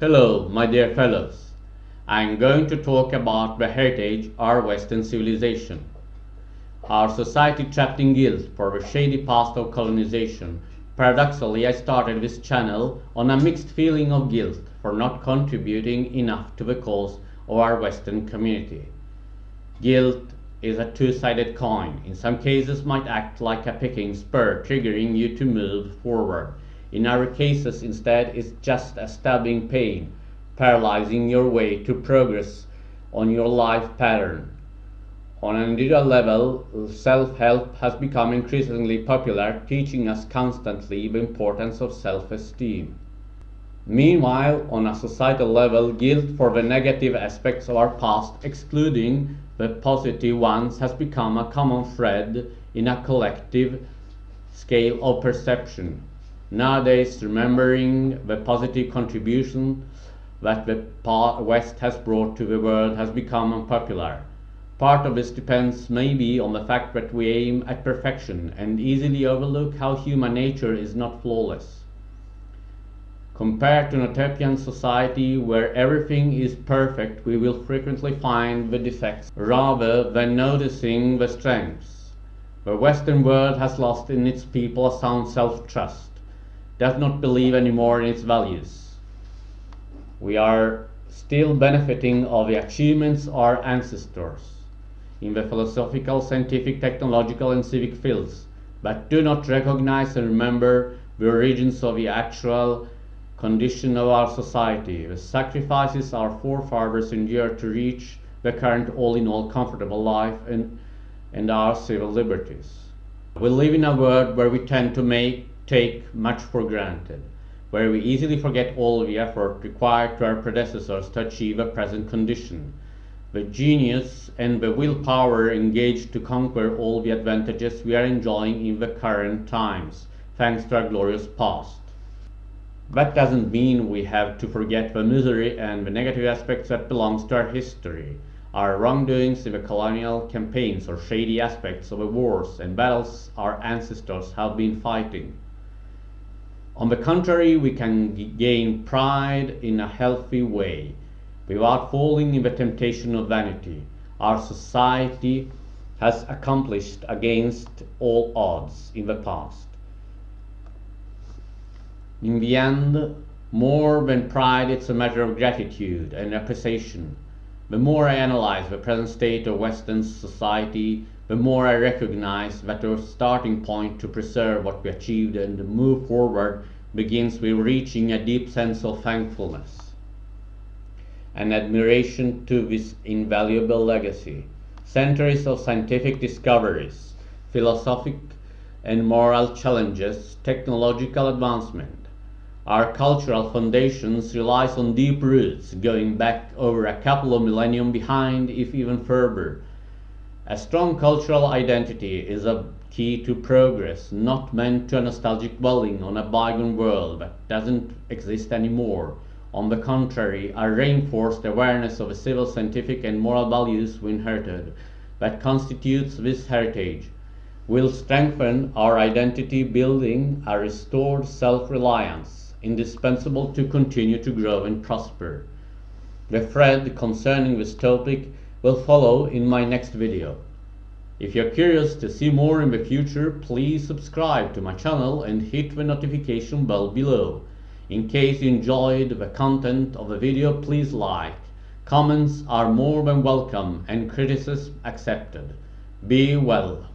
Hello, my dear fellows. I'm going to talk about the heritage of our Western civilization. Our society trapped in guilt for the shady past of colonization. Paradoxically, I started this channel on a mixed feeling of guilt for not contributing enough to the cause of our Western community. Guilt is a two-sided coin. In some cases might act like a picking spur, triggering you to move forward. In other cases, instead, it's just a stabbing pain, paralyzing your way to progress on your life pattern. On an individual level, self-help has become increasingly popular, teaching us constantly the importance of self-esteem. Meanwhile, on a societal level, guilt for the negative aspects of our past, excluding the positive ones, has become a common thread in a collective scale of perception. Nowadays, remembering the positive contribution that the West has brought to the world has become unpopular. Part of this depends maybe on the fact that we aim at perfection and easily overlook how human nature is not flawless. Compared to an utopian society where everything is perfect, we will frequently find the defects rather than noticing the strengths. The Western world has lost in its people a sound self-trust, does not believe anymore in its values. We are still benefiting of the achievements of our ancestors in the philosophical, scientific, technological and civic fields, but do not recognize and remember the origins of the actual condition of our society, the sacrifices our forefathers endured to reach the current all-in-all comfortable life and our civil liberties. We live in a world where we tend to take much for granted, where we easily forget all the effort required to our predecessors to achieve a present condition, the genius and the willpower engaged to conquer all the advantages we are enjoying in the current times, thanks to our glorious past. That doesn't mean we have to forget the misery and the negative aspects that belongs to our history, our wrongdoings in the colonial campaigns or shady aspects of the wars and battles our ancestors have been fighting. On the contrary, we can gain pride in a healthy way, without falling in the temptation of vanity. Our society has accomplished against all odds in the past. In the end, more than pride, it's a matter of gratitude and appreciation. The more I analyze the present state of Western society, the more I recognize that our starting point to preserve what we achieved and move forward begins with reaching a deep sense of thankfulness and admiration to this invaluable legacy. Centuries of scientific discoveries, philosophic and moral challenges, technological advancement. Our cultural foundations relies on deep roots going back over a couple of millennium behind, if even further. A strong cultural identity is a key to progress, not meant to a nostalgic dwelling on a bygone world that doesn't exist anymore. On the contrary, a reinforced awareness of the civil, scientific and moral values we inherited that constitutes this heritage will strengthen our identity, building a restored self-reliance, indispensable to continue to grow and prosper. The thread concerning this topic will follow in my next video. If you're curious to see more in the future, please subscribe to my channel and hit the notification bell below. In case you enjoyed the content of the video, please like. Comments are more than welcome and criticism accepted. Be well.